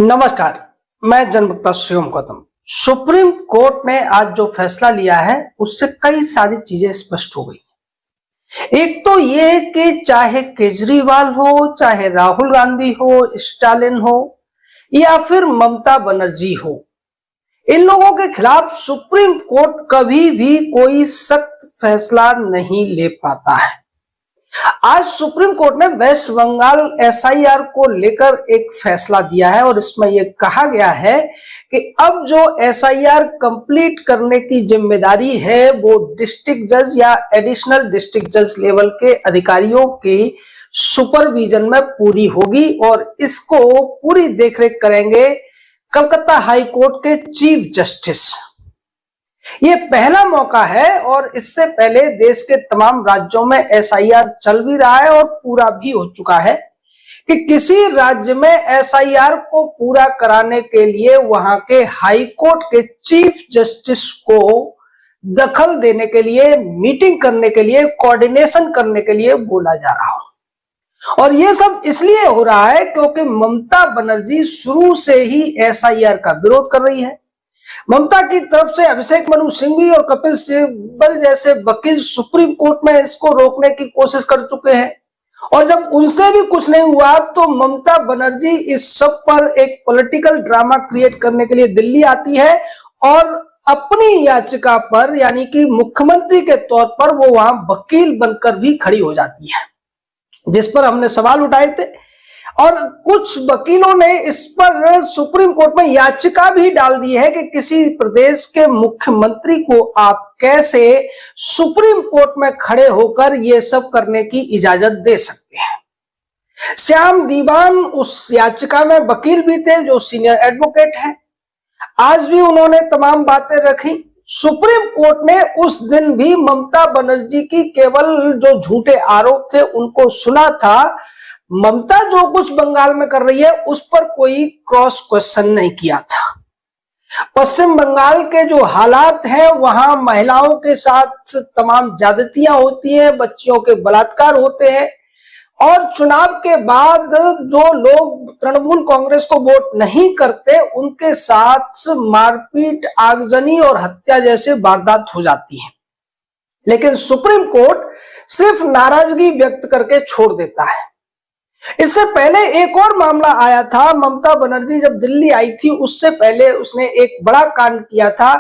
नमस्कार, मैं जनवक्ता Shriom Gautam. Supreme court ने आज जो फैसला लिया है उससे कई सारी चीजें स्पष्ट हो गई। एक तो ये कि चाहे केजरीवाल हो, चाहे राहुल गांधी हो, स्टालिन हो या फिर ममता बनर्जी हो, इन लोगों के खिलाफ सुप्रीम कोर्ट कभी भी कोई सख्त फैसला नहीं ले पाता है। आज सुप्रीम कोर्ट ने वेस्ट बंगाल एसआईआर को लेकर एक फैसला दिया है और इसमें यह कहा गया है कि अब जो एसआईआर कंप्लीट करने की जिम्मेदारी है वो डिस्ट्रिक्ट जज या एडिशनल डिस्ट्रिक्ट जज लेवल के अधिकारियों के सुपरविजन में पूरी होगी और इसको पूरी देखरेख करेंगे कलकत्ता हाई कोर्ट के चीफ जस्टिस। ये पहला मौका है और इससे पहले देश के तमाम राज्यों में एसआईआर चल भी रहा है और पूरा भी हो चुका है कि किसी राज्य में एसआईआर को पूरा कराने के लिए वहां के हाई कोर्ट के चीफ जस्टिस को दखल देने के लिए, मीटिंग करने के लिए, कोऑर्डिनेशन करने के लिए बोला जा रहा हो। और ये सब इसलिए हो रहा है क्योंकि ममता बनर्जी शुरू से ही एसआईआर का विरोध कर रही है। ममता की तरफ से अभिषेक मनु सिंघवी और कपिल सिब्बल जैसे वकील सुप्रीम कोर्ट में इसको रोकने की कोशिश कर चुके हैं और जब उनसे भी कुछ नहीं हुआ तो ममता बनर्जी इस सब पर एक पॉलिटिकल ड्रामा क्रिएट करने के लिए दिल्ली आती है और अपनी याचिका पर यानी कि मुख्यमंत्री के तौर पर वो वहां वकील बनकर भी खड़ी हो जाती है, जिस पर हमने सवाल उठाए थे और कुछ वकीलों ने इस पर सुप्रीम कोर्ट में याचिका भी डाल दी है कि किसी प्रदेश के मुख्यमंत्री को आप कैसे सुप्रीम कोर्ट में खड़े होकर ये सब करने की इजाजत दे सकते हैं। श्याम दीवान उस याचिका में वकील भी थे जो सीनियर एडवोकेट हैं। आज भी उन्होंने तमाम बातें रखी। सुप्रीम कोर्ट ने उस दिन भी ममता बनर्जी की केवल जो झूठे आरोप थे उनको सुना था। ममता जो कुछ बंगाल में कर रही है उस पर कोई क्रॉस क्वेश्चन नहीं किया था। पश्चिम बंगाल के जो हालात हैं वहां महिलाओं के साथ तमाम ज्यादतियां होती हैं, बच्चियों के बलात्कार होते हैं और चुनाव के बाद जो लोग तृणमूल कांग्रेस को वोट नहीं करते उनके साथ मारपीट, आगजनी और हत्या जैसे वारदात हो जाती हैं। लेकिन सुप्रीम कोर्ट सिर्फ नाराजगी व्यक्त करके छोड़ देता है। इससे पहले एक और मामला आया था। ममता बनर्जी जब दिल्ली आई थी उससे पहले उसने एक बड़ा कांड किया था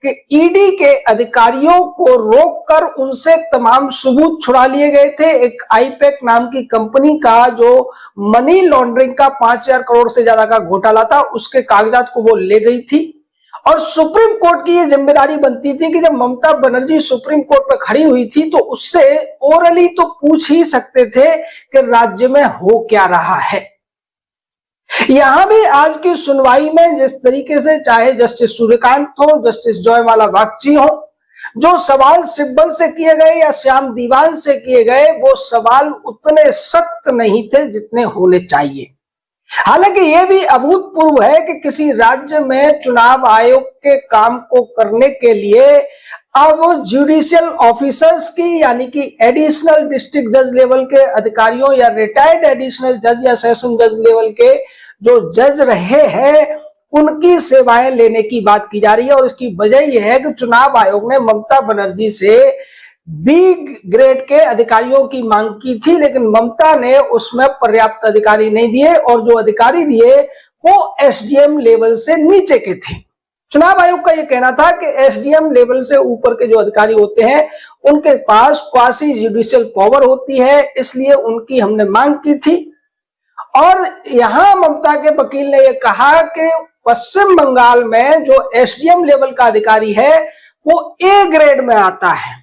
कि ईडी के अधिकारियों को रोककर उनसे तमाम सबूत छुड़ा लिए गए थे। एक आईपैक नाम की कंपनी का जो मनी लॉन्ड्रिंग का 5,000 करोड़ से ज्यादा का घोटाला था उसके कागजात को वो ले गई थी और सुप्रीम कोर्ट की ये जिम्मेदारी बनती थी कि जब ममता बनर्जी सुप्रीम कोर्ट पर खड़ी हुई थी तो उससे ओरली तो पूछ ही सकते थे कि राज्य में हो क्या रहा है। यहां भी आज की सुनवाई में जिस तरीके से चाहे जस्टिस सूर्यकांत हो, जस्टिस जयमाला बागची हो, जो सवाल सिब्बल से किए गए या श्याम दीवान से किए गए वो सवाल उतने सख्त नहीं थे जितने होने चाहिए। हालांकि यह भी अभूतपूर्व है कि किसी राज्य में चुनाव आयोग के काम को करने के लिए अब जुडिशियल ऑफिसर्स की यानी कि एडिशनल डिस्ट्रिक्ट जज लेवल के अधिकारियों या रिटायर्ड एडिशनल जज या सेशन जज लेवल के जो जज रहे हैं उनकी सेवाएं लेने की बात की जा रही है और इसकी वजह यह है कि चुनाव आयोग ने ममता बनर्जी से बी ग्रेड के अधिकारियों की मांग की थी लेकिन ममता ने उसमें पर्याप्त अधिकारी नहीं दिए और जो अधिकारी दिए वो एसडीएम लेवल से नीचे के थे। चुनाव आयोग का यह कहना था कि एसडीएम लेवल से ऊपर के जो अधिकारी होते हैं उनके पास क्वासी जुडिशियल पावर होती है, इसलिए उनकी हमने मांग की थी। और यहां ममता के वकील ने यह कहा कि पश्चिम बंगाल में जो एसडीएम लेवल का अधिकारी है वो ए ग्रेड में आता है,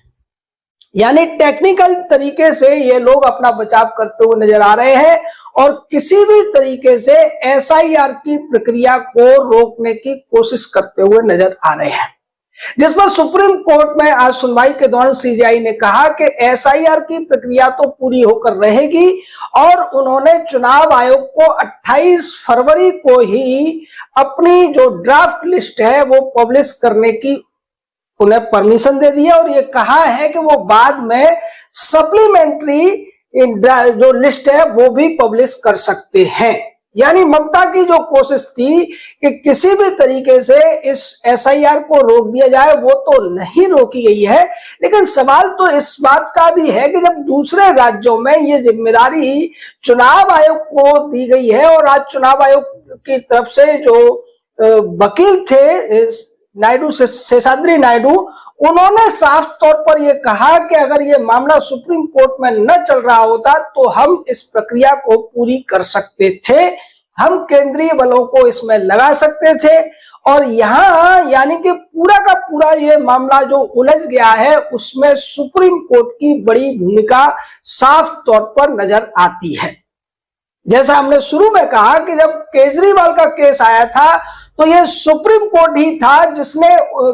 यानी टेक्निकल तरीके से ये लोग अपना बचाव करते हुए नजर आ रहे हैं और किसी भी तरीके से एसआईआर की प्रक्रिया को रोकने की कोशिश करते हुए नजर आ रहे हैं। जिस पर सुप्रीम कोर्ट में आज सुनवाई के दौरान सीजेआई ने कहा कि एसआईआर की प्रक्रिया तो पूरी होकर रहेगी और उन्होंने चुनाव आयोग को 28 फरवरी को ही अपनी जो ड्राफ्ट लिस्ट है वो पब्लिश करने की उन्हें परमिशन दे दी है और ये कहा है कि वो बाद में सप्लीमेंट्री जो लिस्ट है वो भी पब्लिश कर सकते हैं। यानी ममता की जो कोशिश थी कि किसी भी तरीके से इस एसआईआर को रोक दिया जाए, वो तो नहीं रोकी गई है। लेकिन सवाल तो इस बात का भी है कि जब दूसरे राज्यों में ये जिम्मेदारी चुनाव आयोग को दी गई है और आज चुनाव आयोग की तरफ से जो वकील थे नायडू, शेषाद्री नायडू, उन्होंने साफ तौर पर यह कहा कि अगर ये मामला सुप्रीम कोर्ट में न चल रहा होता तो हम इस प्रक्रिया को पूरी कर सकते थे, हम केंद्रीय बलों को इसमें लगा सकते थे। और यहाँ यानी कि पूरा का पूरा ये मामला जो उलझ गया है उसमें सुप्रीम कोर्ट की बड़ी भूमिका साफ तौर पर नजर आती है। जैसा हमने शुरू में कहा कि जब केजरीवाल का केस आया था तो यह सुप्रीम कोर्ट ही था जिसने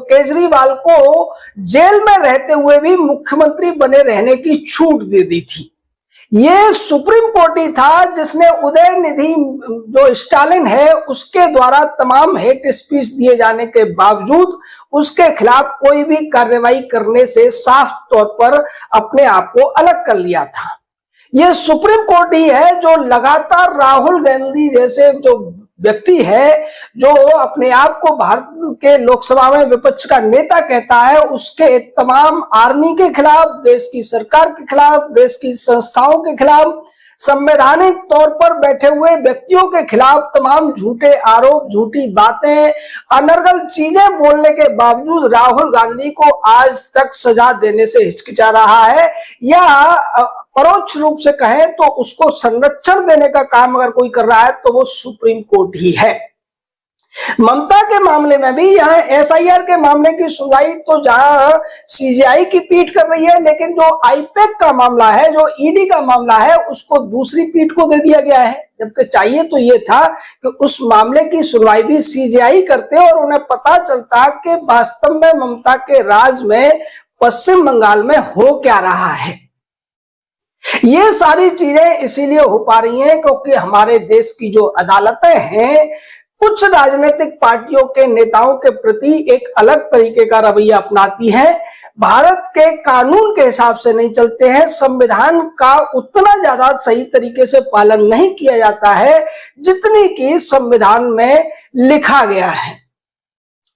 केजरीवाल को जेल में रहते हुए भी मुख्यमंत्री बने रहने की छूट दे दी थी। यह सुप्रीम कोर्ट ही था जिसने उदयनिधि जो स्टालिन है उसके द्वारा तमाम हेट स्पीच दिए जाने के बावजूद उसके खिलाफ कोई भी कार्रवाई करने से साफ तौर पर अपने आप को अलग कर लिया था। यह सुप्रीम कोर्ट ही है जो लगातार राहुल गांधी जैसे जो व्यक्ति है जो अपने आप को भारत के लोकसभा में विपक्ष का नेता कहता है, उसके तमाम आर्मी के खिलाफ, देश की सरकार के खिलाफ, देश की संस्थाओं के खिलाफ, संवैधानिक तौर पर बैठे हुए व्यक्तियों के खिलाफ तमाम झूठे आरोप, झूठी बातें, अनर्गल चीजें बोलने के बावजूद राहुल गांधी को आज तक सजा देने से हिचकिचा रहा है, या परोक्ष रूप से कहें तो उसको संरक्षण देने का काम अगर कोई कर रहा है तो वो सुप्रीम कोर्ट ही है। ममता के मामले में भी यहाँ एसआईआर के मामले की सुनवाई तो जहां सीजीआई की पीठ कर रही है, लेकिन जो आईपैक का मामला है, जो ईडी का मामला है, उसको दूसरी पीठ को दे दिया गया है। जबकि चाहिए तो ये था कि उस मामले की सुनवाई भी सीजीआई करते और उन्हें पता चलता कि वास्तव में ममता के राज में पश्चिम बंगाल में हो क्या रहा है। ये सारी चीजें इसीलिए हो पा रही हैं क्योंकि हमारे देश की जो अदालतें हैं कुछ राजनीतिक पार्टियों के नेताओं के प्रति एक अलग तरीके का रवैया अपनाती है, भारत के कानून के हिसाब से नहीं चलते हैं, संविधान का उतना ज्यादा सही तरीके से पालन नहीं किया जाता है जितनी कि संविधान में लिखा गया है।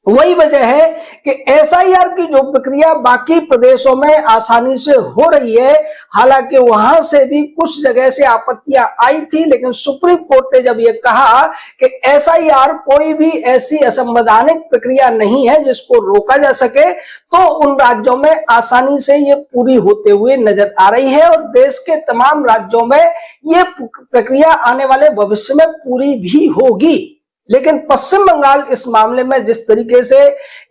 वही वजह है कि एसआईआर की जो प्रक्रिया बाकी प्रदेशों में आसानी से हो रही है, हालांकि वहां से भी कुछ जगह से आपत्तियां आई थी, लेकिन सुप्रीम कोर्ट ने जब ये कहा कि एसआईआर कोई भी ऐसी असंवैधानिक प्रक्रिया नहीं है जिसको रोका जा सके, तो उन राज्यों में आसानी से ये पूरी होते हुए नजर आ रही है और देश के तमाम राज्यों में ये प्रक्रिया आने वाले भविष्य में पूरी भी होगी। लेकिन पश्चिम बंगाल इस मामले में जिस तरीके से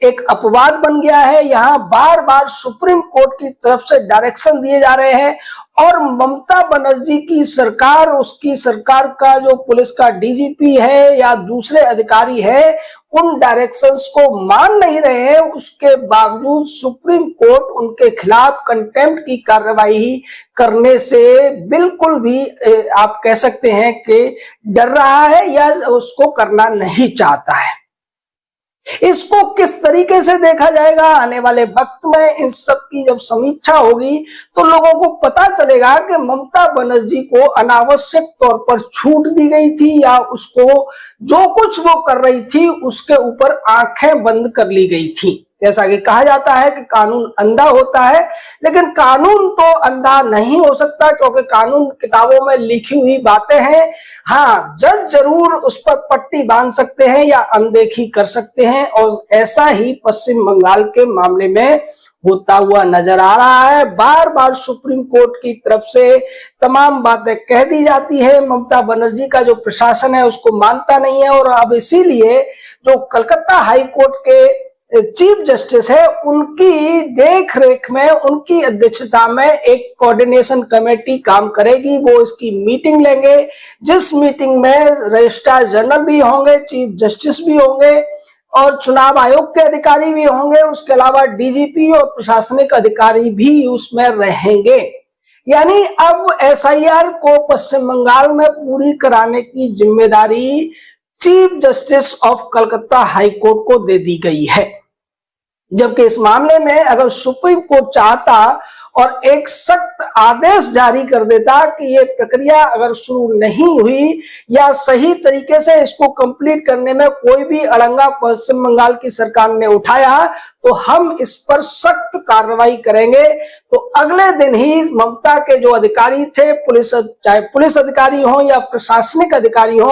एक अपवाद बन गया है, यहाँ बार बार सुप्रीम कोर्ट की तरफ से डायरेक्शन दिए जा रहे हैं और ममता बनर्जी की सरकार, उसकी सरकार का जो पुलिस का डीजीपी है या दूसरे अधिकारी है, उन डायरेक्शंस को मान नहीं रहे हैं। उसके बावजूद सुप्रीम कोर्ट उनके खिलाफ कंटेम्प्ट की कार्रवाई करने से बिल्कुल भी आप कह सकते हैं कि डर रहा है या उसको करना नहीं चाहता है। इसको किस तरीके से देखा जाएगा आने वाले वक्त में, इन सब की जब समीक्षा होगी तो लोगों को पता चलेगा कि ममता बनर्जी को अनावश्यक तौर पर छूट दी गई थी या उसको जो कुछ वो कर रही थी उसके ऊपर आंखें बंद कर ली गई थी। जैसा कि कहा जाता है कि कानून अंधा होता है, लेकिन कानून तो अंधा नहीं हो सकता क्योंकि कानून किताबों में लिखी हुई बातें हैं। हाँ, जज जरूर उस पर पट्टी बांध सकते हैं या अनदेखी कर सकते हैं और ऐसा ही पश्चिम बंगाल के मामले में होता हुआ नजर आ रहा है। बार बार सुप्रीम कोर्ट की तरफ से तमाम बातें कह दी जाती है, ममता बनर्जी का जो प्रशासन है उसको मानता नहीं है और अब इसीलिए जो कलकत्ता हाई कोर्ट के चीफ जस्टिस है उनकी देख रेख में, उनकी अध्यक्षता में एक कोऑर्डिनेशन कमेटी काम करेगी। वो इसकी मीटिंग लेंगे जिस मीटिंग में रजिस्ट्रार जनरल भी होंगे, चीफ जस्टिस भी होंगे और चुनाव आयोग के अधिकारी भी होंगे, उसके अलावा डीजीपी और प्रशासनिक अधिकारी भी उसमें रहेंगे। यानी अब एसआईआर को पश्चिम बंगाल में पूरी कराने की जिम्मेदारी chief justice of Calcutta high court को दे दी गई है। जबकि इस मामले में अगर सुप्रीम कोर्ट चाहता और एक सख्त आदेश जारी कर देता कि ये प्रक्रिया अगर शुरू नहीं हुई या सही तरीके से इसको कंप्लीट करने में कोई भी अड़ंगा पश्चिम बंगाल की सरकार ने उठाया तो हम इस पर सख्त कार्रवाई करेंगे। तो अगले दिन ही ममता के जो अधिकारी थे, चाहे पुलिस अधिकारी हो या प्रशासनिक अधिकारी हो,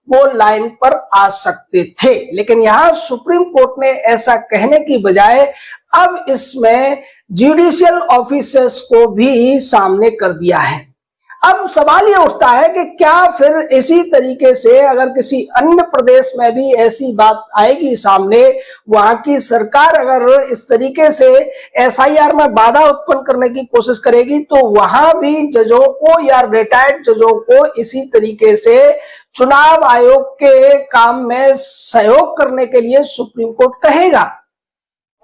वो लाइन पर आ सकते थे। लेकिन यहां सुप्रीम कोर्ट ने ऐसा कहने की बजाय अब इसमें जुडिशियल ऑफिसर्स को भी सामने कर दिया है। अब सवाल ये उठता है कि क्या फिर इसी तरीके से अगर किसी अन्य प्रदेश में भी ऐसी बात आएगी सामने, वहां की सरकार अगर इस तरीके से एसआईआर में बाधा उत्पन्न करने की कोशिश करेगी तो वहां भी जजों को या रिटायर्ड जजों को इसी तरीके से चुनाव आयोग के काम में सहयोग करने के लिए सुप्रीम कोर्ट कहेगा।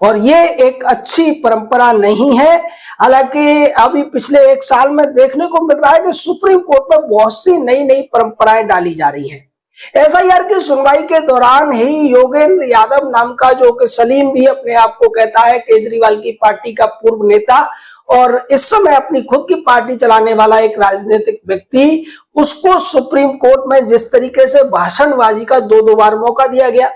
और ये एक अच्छी परंपरा नहीं है। हालांकि अभी पिछले एक साल में देखने को मिल रहा है कि सुप्रीम कोर्ट में बहुत सी नई नई परंपराएं डाली जा रही हैं। एसआईआर की सुनवाई के दौरान ही योगेंद्र यादव नाम का, जो कि सलीम भी अपने आप को कहता है, केजरीवाल की पार्टी का पूर्व नेता और इस समय अपनी खुद की पार्टी चलाने वाला एक राजनीतिक व्यक्ति, उसको सुप्रीम कोर्ट में जिस तरीके से भाषणबाजी का 2 बार मौका दिया गया,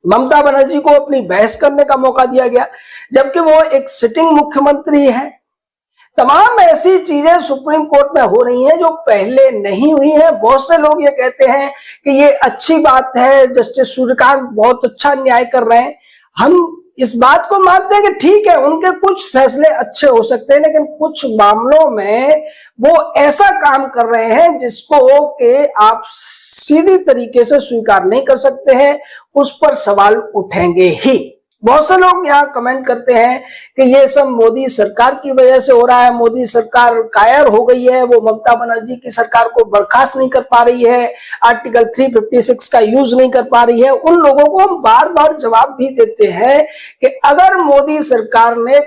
ममता बनर्जी को अपनी बहस करने का मौका दिया गया, जबकि वो एक सिटिंग मुख्यमंत्री है। तमाम ऐसी चीजें सुप्रीम कोर्ट में हो रही हैं जो पहले नहीं हुई हैं। बहुत से लोग ये कहते हैं कि ये अच्छी बात है, जस्टिस सूर्यकांत बहुत अच्छा न्याय कर रहे हैं। हम इस बात को मानते हैं कि ठीक है, उनके कुछ फैसले अच्छे हो सकते हैं, लेकिन कुछ मामलों में वो ऐसा काम कर रहे हैं जिसको कि आप सीधी तरीके से स्वीकार नहीं कर सकते हैं, उस पर सवाल उठेंगे ही। बहुत से लोग यहाँ कमेंट करते हैं कि ये सब मोदी सरकार की वजह से हो रहा है, मोदी सरकार कायर हो गई है, वो ममता बनर्जी की सरकार को बर्खास्त नहीं कर पा रही है, आर्टिकल 356 का यूज नहीं कर पा रही है। उन लोगों को हम बार बार जवाब भी देते हैं कि अगर मोदी सरकार ने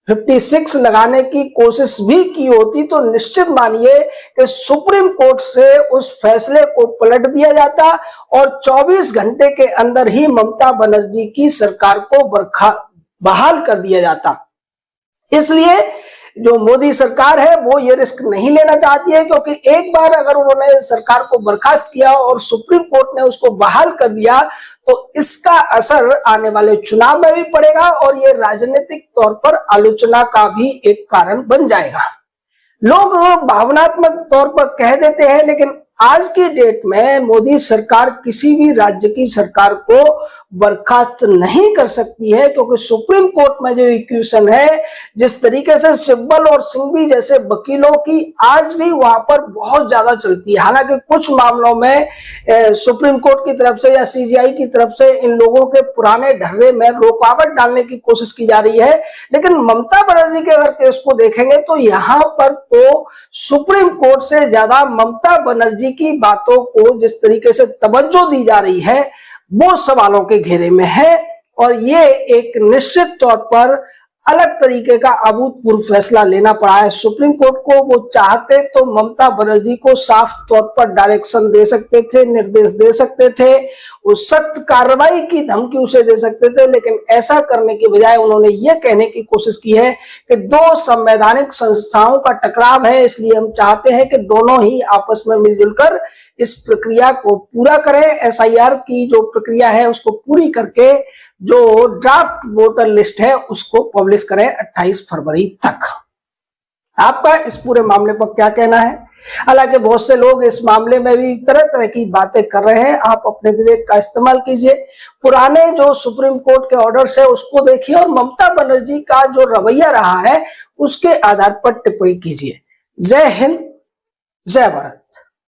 356 लगाने की कोशिश भी की होती तो निश्चित मानिए कि सुप्रीम कोर्ट से उस फैसले को पलट दिया जाता और 24 घंटे के अंदर ही ममता बनर्जी की सरकार को बहाल कर दिया जाता। इसलिए जो मोदी सरकार है वो ये रिस्क नहीं लेना चाहती है, क्योंकि एक बार अगर उन्होंने सरकार को बर्खास्त किया और सुप्रीम कोर्ट ने उसको बहाल कर दिया तो इसका असर आने वाले चुनाव में भी पड़ेगा और ये राजनीतिक तौर पर आलोचना का भी एक कारण बन जाएगा। लोग भावनात्मक तौर पर कह देते हैं, लेकिन आज की डेट में मोदी सरकार किसी भी राज्य की सरकार को बर्खास्त नहीं कर सकती है, क्योंकि सुप्रीम कोर्ट में जो इक्वेशन है, जिस तरीके से सिब्बल और सिंघवी जैसे वकीलों की आज भी वहां पर बहुत ज्यादा चलती है। हालांकि कुछ मामलों में सुप्रीम कोर्ट की तरफ से या सीजीआई की तरफ से इन लोगों के पुराने ढर्रे में रुकावट डालने की कोशिश की जा रही है, लेकिन ममता बनर्जी के अगर केस को देखेंगे तो यहाँ पर तो सुप्रीम कोर्ट से ज्यादा ममता बनर्जी की बातों को जिस तरीके से तवज्जो दी जा रही है वो सवालों के घेरे में है। और ये एक निश्चित तौर पर अलग तरीके का अभूतपूर्व फैसला लेना पड़ा है सुप्रीम कोर्ट को। वो चाहते तो ममता बनर्जी को साफ तौर पर डायरेक्शन दे सकते थे, निर्देश दे सकते थे, वो सख्त कार्रवाई की धमकी उसे दे सकते थे, लेकिन ऐसा करने की बजाय उन्होंने ये कहने की कोशिश की है कि 2 संवैधानिक संस्थाओं का टकराव है, इसलिए हम चाहते हैं कि दोनों ही आपस में मिलजुल कर इस प्रक्रिया को पूरा करें। एसआईआर की जो प्रक्रिया है उसको पूरी करके जो ड्राफ्ट वोटर लिस्ट है उसको पब्लिश करें 28 फरवरी तक। आपका इस पूरे मामले पर क्या कहना है? हालांकि बहुत से लोग इस मामले में भी तरह तरह की बातें कर रहे हैं, आप अपने विवेक का इस्तेमाल कीजिए, पुराने जो सुप्रीम कोर्ट के ऑर्डर्स है उसको देखिए और ममता बनर्जी का जो रवैया रहा है उसके आधार पर टिप्पणी कीजिए। जय हिंद, जय भारत।